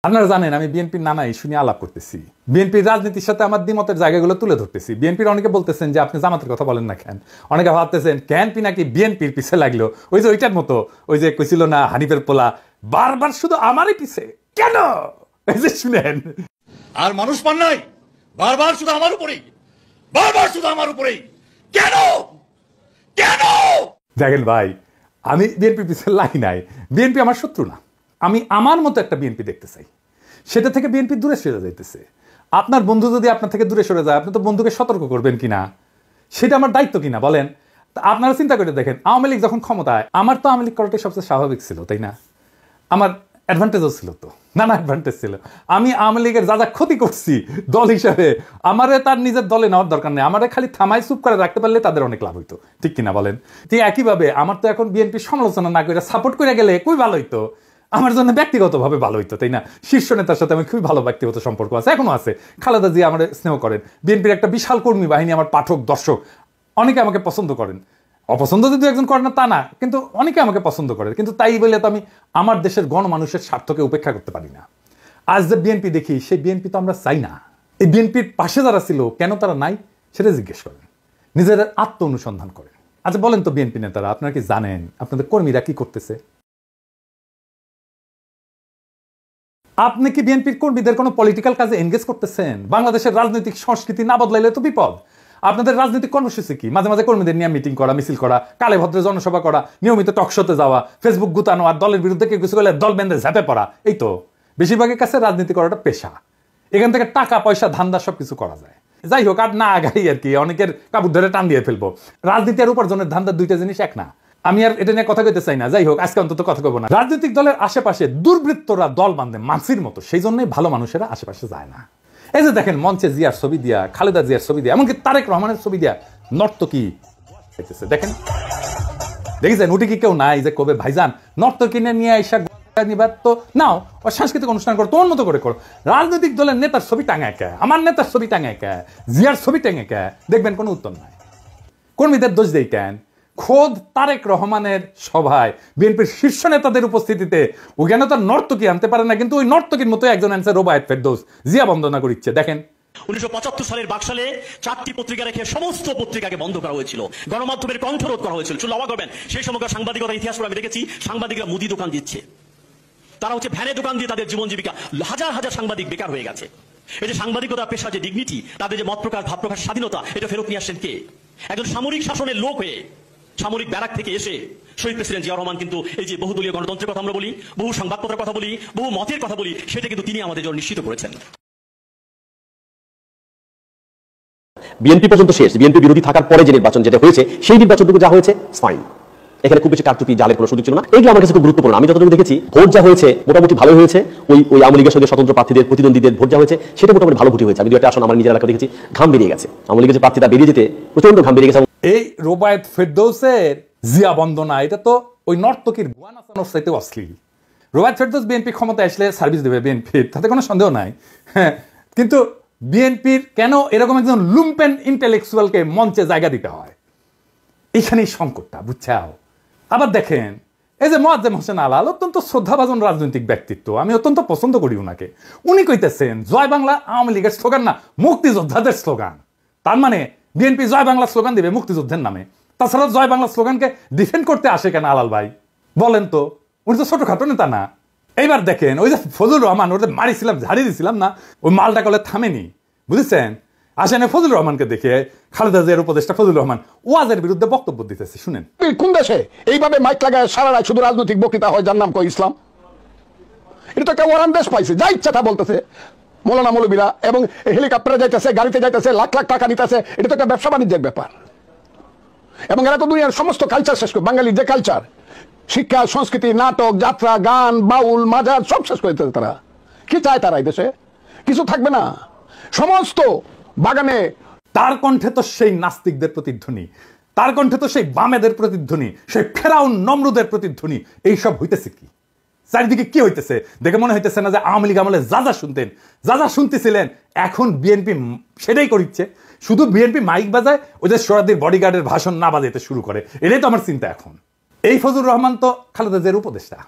আপনারা জানেন আমি বিএনপির নানা ইস্যু নিয়ে আলাপ করতেছি, বিএনপির রাজনীতির সাথে আমার দ্বিমতের জায়গাগুলো তুলে ধরতেছি। বিএনপির অনেকে বলতেছেন যে আপনি জামাতের কথা বলেন না কেন, অনেকে ভাবতেছেন কেন নাকি বিএনপির পিছে লাগলো, ওই যে ওইটার মতো, ওই যে কইছিল না হানিফের পোলা বারবার শুধু আমারই পিছে কেন, এই যে শুনেন আর মানুষ পান নাই, বারবার শুধু আমার উপরেই, বারবার শুধু আমার উপরেই কেন কেন। দেখেন ভাই, আমি বিএনপির পিছে লাগি নাই, বিএনপি আমার শত্রু না, আমি আমার মতো একটা বিএনপি দেখতে চাই, সেটা থেকে বিএনপি দূরে সরে যাইতেছে। আপনার বন্ধু যদি আপনার থেকে দূরে সরে যায়, আপনি তো বন্ধুকে সতর্ক করবেন কিনা, সেটা আমার দায়িত্ব কিনা বলেন। আপনারা চিন্তা করে দেখেন, আওয়ামী লীগ যখন ক্ষমতায়, আমার তো আওয়ামী লীগ করাটাই সবচেয়ে স্বাভাবিক ছিল, তাই না? আমার অ্যাডভান্টেজও ছিল, তো নানা অ্যাডভান্টেজ ছিল। আমি আওয়ামী লীগের যা যা ক্ষতি করছি দল হিসাবে, আমারে তার নিজের দলে নেওয়ার দরকার নেই, আমারে খালি থামাই চুপ করে রাখতে পারলে তাদের অনেক লাভ হইতো, ঠিক কিনা বলেন? ঠিক একইভাবে আমার তো এখন বিএনপি সমালোচনা না করে সাপোর্ট করে গেলে খুবই ভালো হইতো, আমার জন্য ব্যক্তিগতভাবে ভালো হইতো, তাই না? শীর্ষ নেতার সাথে আমি খুবই ভালো ব্যক্তিগত সম্পর্ক আছে, এখনো আছে। খালেদা জিয়া আমার স্নেহ করেন, বিএনপির একটা বিশাল কর্মী বাহিনী, আমার পাঠক দর্শক অনেকে আমাকে পছন্দ করেন, অপছন্দ যদি একজন করে না তা না, কিন্তু অনেকে আমাকে পছন্দ করে। কিন্তু তাই বলে তো আমি আমার দেশের গণমানুষের স্বার্থকে উপেক্ষা করতে পারি না। আজ যে বিএনপি দেখি, সেই বিএনপি তো আমরা চাই না। এই বিএনপির পাশে যারা ছিল কেন তারা নাই সেটা জিজ্ঞেস করেন, নিজের আত্ম অনুসন্ধান করেন। আচ্ছা বলেন তো বিএনপি নেতারা, আপনারা কি জানেন আপনাদের কর্মীরা কি করতেছে? আপনি কি বিএনপির কর্মীদের কোনো পলিটিক্যাল কাজে এনগেজ করতেছেন? বাংলাদেশের রাজনৈতিক সংস্কৃতি না বদলাইলে তো বিপদ। আপনাদের রাজনৈতিক কর্মসূচি কি? মাঝে মাঝে কর্মীদের নিয়ে মিটিং করা, মিছিল করা, কালে ভদ্রে জনসভা করা, নিয়মিত টকশোতে যাওয়া, ফেসবুক গুতানো, আর দলের বিরুদ্ধে কেউ কিছু করলে দল বেঁধে ঝাঁপে পড়া। এই তো বেশিরভাগের কাছে রাজনীতি করাটা পেশা, এখান থেকে টাকা পয়সা ধান্দা সবকিছু করা যায়। যাই হোক, আর না আগাই আর কি, অনেকের কাপড় ধরে টান দিয়ে ফেলবো। রাজনীতি আর উপার্জনের ধান্দা দুইটা জিনিস এক না, আমি আর এটা নিয়ে কথা কইতে চাই না। যাই হোক, আজকে অন্তত কথা কব না। রাজনৈতিক দলের আশেপাশে দুর্বৃত্তরা দল বাঁধে মাছির মতো, সেই জন্যই ভালো মানুষেরা আশেপাশে যায় না। এই যে দেখেন, মঞ্চে জিয়ার ছবি দিয়া, খালেদা জিয়ার ছবি দিয়া, এমনকি তারেক রহমানের ছবি দিয়া নর্তকী দেখেন, দেখেছেন? উঠে কি কেউ নাই যে কবে ভাইজান নর্তকী নিয়ে আইসা নিবার তো নাও, সাংস্কৃতিক অনুষ্ঠান করো, তোমার মতো করে করো। রাজনৈতিক দলের নেতার ছবি টাঙায় কে, আমার নেতার ছবি টাঙায় কে, জিয়ার ছবি টাঙে কে, দেখবেন কোনো উত্তর নাই। কর্মীদের দোষ দেই কেন? খোদ তারেক রহমানের সভায় বিএনপির শীর্ষ নেতাদের উপস্থিতিতে ওখানে তো নর্তকী আনতে পারে না, কিন্তু ওই নর্তকীর মতো একজন আনছে রোবায়েত ফেরদৌস, জিয়া বন্দনা করিচ্ছে। দেখেন 1975 সালের বাকশালে 4টি পত্রিকা রেখে সমস্ত পত্রিকাকে বন্ধ করা হয়েছিল, গণমাধ্যমের কণ্ঠরোধ করা হয়েছিল। শুনলে অবাক হবেন, সেই সময়কার সাংবাদিকতার ইতিহাস আমি দেখেছি, সাংবাদিকরা মুদি দোকান দিচ্ছে, তারা হচ্ছে ভ্যানে দোকান দিয়ে তাদের জীবন জীবিকা, হাজার হাজার সাংবাদিক বেকার হয়ে গেছে। এই যে সাংবাদিকতা পেশা, যে ডিগনিটি, তাদের যে মত প্রকাশ ভাব প্রকাশ স্বাধীনতা, এটা ফেরত নিয়ে আসছেন কে? একজন সামরিক শাসনের লোক হয়ে, সামরিক ব্যারাক থেকে এসে শহীদ প্রেসিডেন্ট জিয়া রহমান কিন্তু এই যে বহুদলীয় গণতন্ত্রের কথা আমরা বলি, বহু সংবাদপত্রের কথা বলি, বহু মতের কথা বলি, সেটা কিন্তু তিনি আমাদের জন্য নিশ্চিত করেছেন। বিএনপি পর্যন্ত শেষ, বিএনপি বিরোধী থাকার পরে যে নির্বাচন যেটা হয়েছে, সেই নির্বাচনটুকু যা হয়েছে ফাইন, এখানে খুব বেশি কারচুপি জালের কোনো সুযোগ ছিল না। এইগুলো আমার কাছে খুব গুরুত্বপূর্ণ। আমি যতটুকু দেখেছি ভোট যা হয়েছে মোটামুটি ভালো হয়েছে। ওই আওয়ামী লীগের সঙ্গে স্বতন্ত্র প্রার্থীদের প্রতিদ্বন্দ্বীদের ভোট যা হয়েছে সেটা মোটামুটি ভালো ভোটই হয়েছে। আমি দুইটা আসন আমার নিজের এলাকা দেখেছি, ঘাম বেরিয়ে গেছে। আওয়ামী লীগের যে প্রার্থীরা বেরিয়ে যেতে প্রচন্ড ঘাম বেরিয়ে গেছে। এই রোবায়েত ফেরদৌসের জিয়া বন্দনা, এটা তো ওই নর্তকীর গোয়া নাচানোর চাইতে অশ্লীল। রোবায়েত ফেরদৌস বিএনপি ক্ষমতা আসলে সার্ভিস দেবে বিএনপির, তাতে কোনো সন্দেহ নাই। হ্যাঁ, কিন্তু বিএনপির কেন এরকম একজন লুম্পেন ইন্টেলেকচুয়ালকে মঞ্চে জায়গা দিতে হয়, এইখানেই সংকটটা, বুঝছাও? আবার দেখেন, এই যে মোয়াজ্জেম হোসেন আলাল, অত্যন্ত শ্রদ্ধাভাজন রাজনৈতিক ব্যক্তিত্ব, আমি অত্যন্ত পছন্দ করি উনাকে। উনি কইতেছেন জয় বাংলা আওয়ামী লীগের স্লোগান না, মুক্তিযোদ্ধাদের স্লোগান। তার মানে বিএনপি জয় বাংলা স্লোগান দিবে মুক্তিযুদ্ধের নামে। তাছাড়া জয় বাংলা স্লোগানকে ডিফেন্ড করতে আসে কেন আলাল ভাই বলেন তো? উনি তো ছোটখাটো নেতা না। এইবার দেখেন, ওই যে ফজলুর রহমান, ওদের মারিছিলাম, ঝাড়ি দিছিলাম না, ওই মালটা কলে থামেনি, বুঝেছেন? আসেন ফজলুর রহমানকে দেখে খালেদা জিয়ার উপদেষ্টা ফজলুর রহমান ওয়াজের বিরুদ্ধে বক্তব্য দিতেছে, শুনেন। কোন দেশে এইভাবে মাইক লাগায় সারা রাত শুধু রাজনৈতিক বক্তৃতা হয়, যার নাম কয় ইসলাম? এটা তো একটা ওরান দেশ পাইছে, যা ইচ্ছা তা বলতেছে মৌলানা মৌলবীরা, এবং হেলিকপ্টারে যাইতেছে, গাড়িতে যাইতেছে, লাখ লাখ টাকা নিতেছে। এটা তো একটা ব্যবসা বাণিজ্যের ব্যাপার। এবং এরা তো দুনিয়ার সমস্ত কালচার শেষ করে, বাঙালির যে কালচার, শিক্ষা, সংস্কৃতি, নাটক, যাত্রা, গান, বাউল, মাজার সব শেষ করে দিতেছে। তারা কি চায়? তারা এই দেশে কিছু থাকবে না, সমস্ত বাগানে। তার কণ্ঠে তো সেই নাস্তিকদের প্রতিধ্বনি, তার কণ্ঠে তো সেই বামেদের প্রতিধ্বনি, সেই ফেরাউন নমরুদের প্রতিধ্বনি। এইসব হইতেছে কি চারিদিকে? কি হইতেছে দেখে মনে হইতেছে না যে আওয়ামী লীগ আমলে যা যা শুনতেন, যা যা শুনতেছিলেন, এখন বিএনপি সেটাই করিচ্ছে। শুধু বিএনপি মাইক বাজায়, ওই যে সোহরাওয়ার্দীর বডিগার্ডের ভাষণ না বাজাইতে শুরু করে। এটাই তো আমার চিন্তা এখন। এই ফজলুর রহমান তো খালেদা জিয়ার উপদেষ্টা,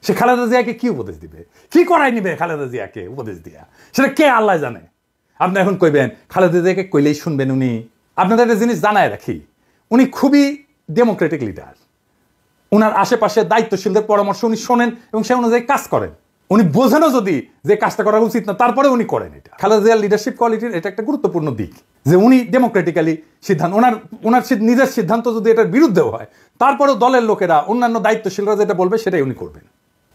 সে খালেদা জিয়াকে কি উপদেশ দিবে, কি করাই নিবে খালেদা জিয়াকে উপদেশ দিয়া, সেটা কে আল্লাহ জানে। আপনি এখন কইবেন খালেদা জিয়াকে কইলেই শুনবেন উনি। আপনাদের একটা জিনিস জানায় রাখি, উনি খুবই ডেমোক্রেটিক লিডার। উনার আশেপাশে দায়িত্বশীলদের পরামর্শ উনি শোনেন এবং সে অনুযায়ী কাজ করেন। উনি বোঝেনও যদি যে কাজটা করা উচিত না, তারপরে উনি করেন। এটা খালেদা জিয়ার লিডারশিপ কোয়ালিটির এটা একটা গুরুত্বপূর্ণ দিক, যে উনি ডেমোক্রেটিক্যালি সিদ্ধান্ত, ওনার নিজের সিদ্ধান্ত যদি এটার বিরুদ্ধেও হয়, তারপরেও দলের লোকেরা, অন্যান্য দায়িত্বশীলরা যেটা বলবে সেটাই উনি করবেন।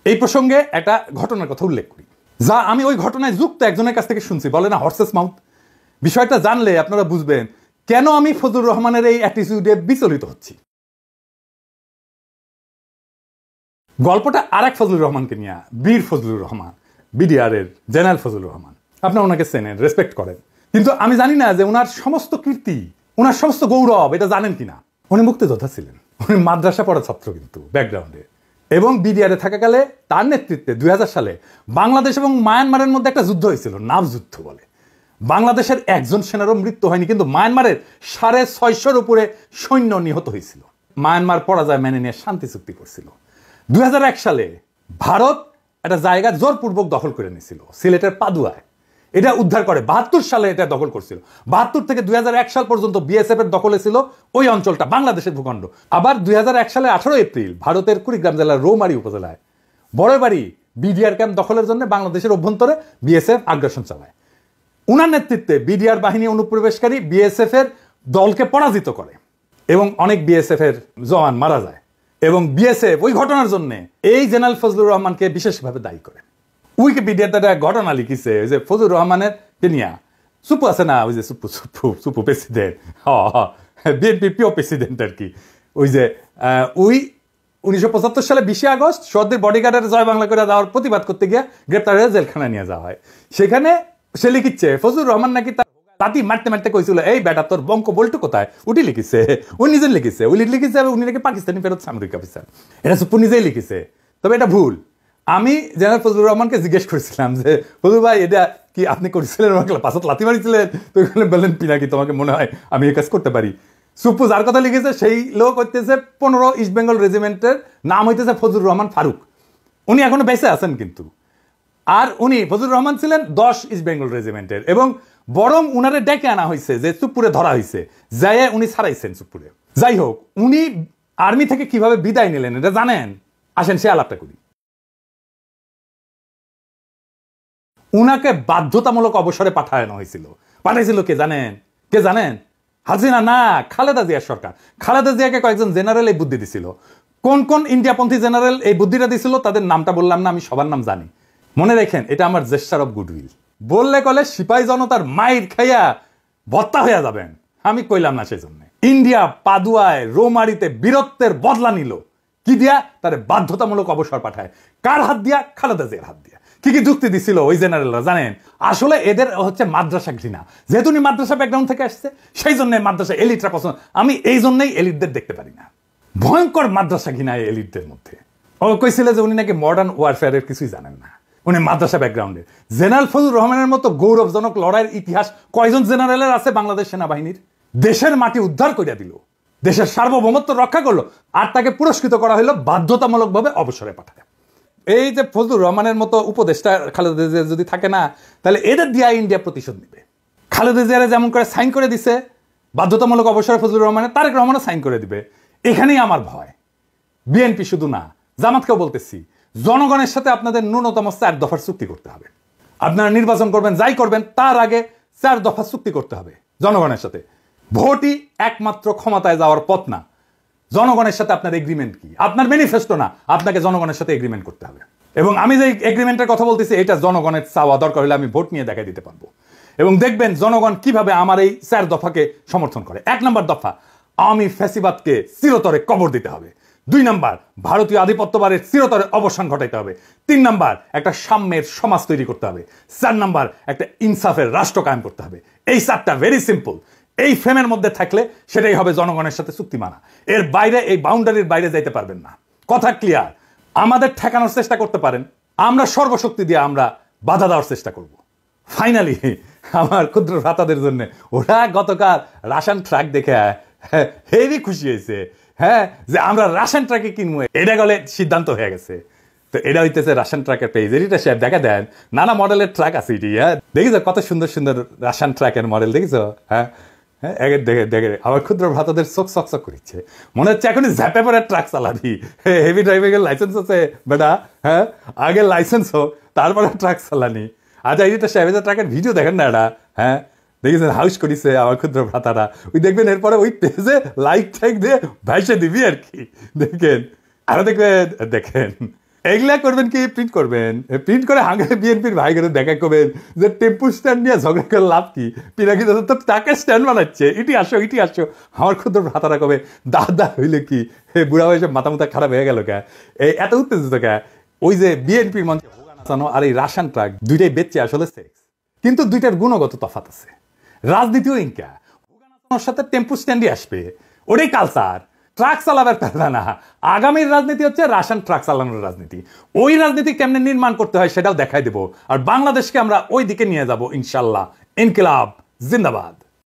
এই প্রসঙ্গে একটা ঘটনার কথা উল্লেখ করি, যা আমি ওই ঘটনায় যুক্ত একজনের কাছ থেকে শুনছি। বলে না হর্সেস মাউথ। বিষয়টা জানলে আপনারা বুঝবেন কেন আমি ফজলুর রহমানের এই অ্যাটিটিউডে বিচলিত হচ্ছি। গল্পটা আর এক ফজলুর রহমানকে নিয়ে, বীর ফজলুর রহমান, বিডিআর এর জেনারেল ফজলুর রহমান। আপনারা ওনাকে চেনেন, রেসপেক্ট করেন, কিন্তু আমি জানি না যে ওনার সমস্ত কীর্তি, ওনার সমস্ত গৌরব এটা জানেন কিনা। উনি মুক্তিযোদ্ধা ছিলেন, উনি মাদ্রাসা পড়া ছাত্র কিন্তু ব্যাকগ্রাউন্ডে, এবং বিডিআরে থাকাকালে তার নেতৃত্বে 2000 সালে বাংলাদেশ এবং মায়ানমারের মধ্যে একটা যুদ্ধ হয়েছিল, নাভ যুদ্ধ বলে। বাংলাদেশের একজন সেনারও মৃত্যু হয়নি, কিন্তু মায়ানমারের 650-র উপরে সৈন্য নিহত হয়েছিল। মায়ানমার পরাজয় মেনে নিয়ে শান্তি চুক্তি করছিল। 2001 সালে ভারত একটা জায়গা জোরপূর্বক দখল করে নিয়েছিল, সিলেটের পাদুয়ায়। এটা উদ্ধার করে 72 সালে এটা দখল করছিল। 72 থেকে 2001 সাল পর্যন্ত বিএসএফ এর দখলে ছিল ওই অঞ্চলটা, বাংলাদেশের ভূখণ্ড। আবার 2001 সালে 18 এপ্রিল ভারতের কুড়িগ্রাম জেলার রৌমারী উপজেলায় বড়বাড়ি বিডিআর ক্যাম্প দখলের জন্য বাংলাদেশের অভ্যন্তরে বিএসএফ আগ্রাসন চালায়। উনার নেতৃত্বে বিডিআর বাহিনী অনুপ্রবেশকারী বিএসএফ এর দলকে পরাজিত করে এবং অনেক বিএসএফ এর জওয়ান মারা যায়। এবং বিএসএফ ওই ঘটনার জন্য এই জেনারেল ফজলুর রহমানকে বিশেষভাবে দায়ী করে। উইকিপিডিয়াতে একটা ঘটনা লিখিছে, ওই যে ফজলুর রহমানের কেনিয়া সুপু আছে না, ওই যে সুপু প্রেসিডেন্ট, বিএনপি প্রিয় প্রেসিডেন্ট আর কি। ওই যে 1975 সালে 20 আগস্ট সর্দির বডিগার্ডের জয় বাংলা করে দেওয়ার প্রতিবাদ করতে গিয়ে গ্রেপ্তার হয়ে জেলখানায় নিয়ে যাওয়া হয়। সেখানে সে লিখিচ্ছে ফজলুর রহমান নাকি তাতি মারতে মারতে কইছিল, এই বেটা তোর বঙ্ক বল্টু কোথায়, উনি লিখিছে, উনি নিজে লিখিছে, উনি নাকি পাকিস্তানি ফেরত সামরিক অফিসার। এটা সুপ্পু নিজেই লিখিছে, তবে এটা ভুল। আমি জেনারেল ফজলুর রহমানকে জিজ্ঞেস করেছিলাম যে ফজলুর ভাই এটা কি আপনি করেছিলেন, পাশাত লাথি মারিছিলেন? তো ওখানে বললেন পিনাকি তোমাকে মনে হয় আমি এই কাজ করতে পারি। সুপ্পু যার কথা লিখেছে সেই লোক হইতেছে 15 ইস্ট বেঙ্গল রেজিমেন্টের নাম হইতেছে ফজলুর রহমান ফারুক। উনি এখনো বেঁচে আছেন কিন্তু। আর উনি ফজলুর রহমান ছিলেন 10 ইস্ট বেঙ্গল রেজিমেন্টের, এবং বরং উনারে ডেকে আনা হয়েছে যে চুপ্পুরে ধরা হয়েছে, যাই উনি ছাড়াইছেন চুপ্পুরে। যাই হোক, উনি আর্মি থেকে কিভাবে বিদায় নিলেন এটা জানেন? আসেন সে আলাপটা করি। উনাকে বাধ্যতামূলক অবসরে পাঠানো হয়েছিল। পাঠাইছিল কে জানেন? কে জানেন? হাসিনা না, খালেদা জিয়ার সরকার। খালেদা জিয়াকে কয়েকজন জেনারেল এই বুদ্ধি দিছিল। কোন কোন ইন্ডিয়াপন্থী জেনারেল এই বুদ্ধিটা দিছিল তাদের নামটা বললাম না, আমি সবার নাম জানি। মনে রাখেন, এটা আমার জেস্টার অফ গুডউইল। বললে কলে সিপাহী জনতার মাইর খাইয়া ভত্তা হইয়া যাবেন, আমি কইলাম না। সেই জন্য ইন্ডিয়া পাদুয়ায় রৌমারিতে বীরত্বের বদলা নিল। কি দিয়া? তারে বাধ্যতামূলক অবসর পাঠায়। কার হাত দিয়া? খালেদা জিয়ার হাত দিয়া। কি কি যুক্তি দিছিল ওই জেনারেলরা জানেন? আসলে এদের হচ্ছে মাদ্রাসা ঘৃণা। যেহেতু উনি মাদ্রাসা ব্যাকগ্রাউন্ড থেকে আসছে, সেই জন্য মাদ্রাসা এলিটরা পছন্দ। আমি এই জন্যই এলিটদের দেখতে পারি না। ভয়ঙ্কর মাদ্রাসা ঘৃণা এলিটদের মধ্যে। ও কইছিল যে উনি নাকি মডার্ন ওয়ারফেয়ারের কিছুই জানেন না, উনি মাদ্রাসা ব্যাকগ্রাউন্ডে। জেনারেল ফজলুর রহমানের মতো গৌরবজনক লড়াইয়ের ইতিহাস কয়জন জেনারেলের আছে বাংলাদেশ সেনাবাহিনীর? দেশের মাটি উদ্ধার করে দিল, দেশের সার্বভৌমত্ব রক্ষা করলো, আর তাকে পুরস্কৃত করা হলো বাধ্যতামূলকভাবে অবসরে পাঠায়। এই যে ফজলুর রহমানের মতো উপদেষ্টা খালেদা জিয়া যদি থাকে না, তাহলে এদের দিয়া ইন্ডিয়া প্রতিশোধ নিবে। খালেদা জিয়ারে যেমন করে সাইন করে দিছে বাধ্যতামূলক অবসরে ফজলুর রহমানের, তারেক রহমানও সাইন করে দিবে। এখানেই আমার ভয়। বিএনপি শুধু না, জামাতকেও বলতেছি, জনগণের সাথে আপনাদের ন্যূনতম 4 দফার চুক্তি করতে হবে। আপনারা নির্বাচন করবেন, যাই করবেন, তার আগে 4 দফা চুক্তি করতে হবে জনগণের সাথে। ভোটই একমাত্র ক্ষমতায় যাওয়ার পথ না। জনগণের সাথে আপনার এগ্রিমেন্ট কি? আপনার ম্যানিফেস্টো না, আপনাকে জনগণের সাথে এগ্রিমেন্ট করতে হবে। এবং আমি যে এগ্রিমেন্টের কথা বলতেছি, এটা জনগণের চাওয়া, দরকার হলে আমি ভোট নিয়ে দেখাই দিতে পারবো। এবং দেখবেন জনগণ কিভাবে আমার এই 4 দফাকে সমর্থন করে। 1 নম্বর দফা, আওয়ামী ফ্যাসিবাদকে চিরতরে কবর দিতে হবে। 2 নম্বর, ভারতীয় আধিপত্যবাদের চিরতরে অবসান ঘটাইতে হবে। 3 নম্বর, একটা সাম্যের সমাজ তৈরি করতে হবে। 4 নম্বর, একটা ইনসাফের রাষ্ট্র কায়েম করতে হবে। এই 4টা ভেরি সিম্পল। এই ফ্রেমের মধ্যে থাকলে সেটাই হবে জনগণের সাথে চুক্তি মানা। এর বাইরে, এই বাউন্ডারির বাইরে যাইতে পারবেন না। কথা ক্লিয়ার? আমাদের ঠেকানোর চেষ্টা করতে পারেন, আমরা সর্বশক্তি দিয়ে আমরা বাধা দেওয়ার চেষ্টা করব। ফাইনালি আমার ক্ষুদ্র ভ্রাতাদের জন্য ওরা গতকাল রাশন ট্রাক দেখে হেভি খুশি হয়েছে। হ্যাঁ, যে আমরা রাশন ট্রাকে কিনবো, এটা গেলে সিদ্ধান্ত হয়ে গেছে। তো এটা হইতেছে রাশিয়ান ট্রাকের পেজ, এটা সাহেব দেখা দেন নানা মডেলের ট্রাক আছে এটি। হ্যাঁ দেখিস কত সুন্দর সুন্দর রাশিয়ান ট্রাকের মডেল দেখিস। হ্যাঁ হ্যাঁ দেখে দেখে আমার ক্ষুদ্র ভ্রাতাদের চোখ চকচক করছে, মনে হচ্ছে এখনই ঝাঁপে পরে ট্রাক চালাবি। হেভি ড্রাইভিং এর লাইসেন্স আছে বেটা, হ্যাঁ আগে লাইসেন্স হোক তারপরে ট্রাক চালানি। আচ্ছা এইটা সাহেব ট্রাকের ভিডিও দেখেন না এটা, হ্যাঁ দেখেছেন হাউস করিছে আমার ক্ষুদ্র ভ্রাতারা, ওই দেখবেন এরপরে ওই পেজে লাইক টাইক দিয়ে ভাইসে দিবি আর কি। দেখেন আরো দেখবেন, দেখেন এগুলা করবেন কি প্রিন্ট করবেন, প্রিন্ট করে হাঙ্গে বিএনপির ভাই করে দেখা করবেন যে টেম্পু স্ট্যান্ড নিয়ে ঝগড়া করে লাভ কি, পিনাকি দাদা তো তাকে স্ট্যান্ড বানাচ্ছে, ইটি আসো ইটি আসো। আমার ক্ষুদ্র ভ্রাতারা কবে দাদা হইলে কি বুড়া বয়সে মাথা মাথা খারাপ হয়ে গেল কে, এত উত্তেজিত কে। ওই যে বিএনপির মঞ্চে নাচানো আর এই রাশিয়ান ট্রাক দুইটাই বেচছে আসলে সেক্স, কিন্তু দুইটার গুণগত তফাৎ আছে। রাজনীতিও ইনকা ওর সাথে টেম্পু স্ট্যান্ডই আসবে, ওটাই কালচার। ট্রাক চালাবার পারবে না। আগামীর রাজনীতি হচ্ছে রাশিয়ান ট্রাক চালানোর রাজনীতি। ওই রাজনীতি কেমনে নির্মাণ করতে হয় সেটাও দেখাই দেবো, আর বাংলাদেশকে আমরা ওই দিকে নিয়ে যাব ইনশাল্লাহ। ইনকিলাব জিন্দাবাদ।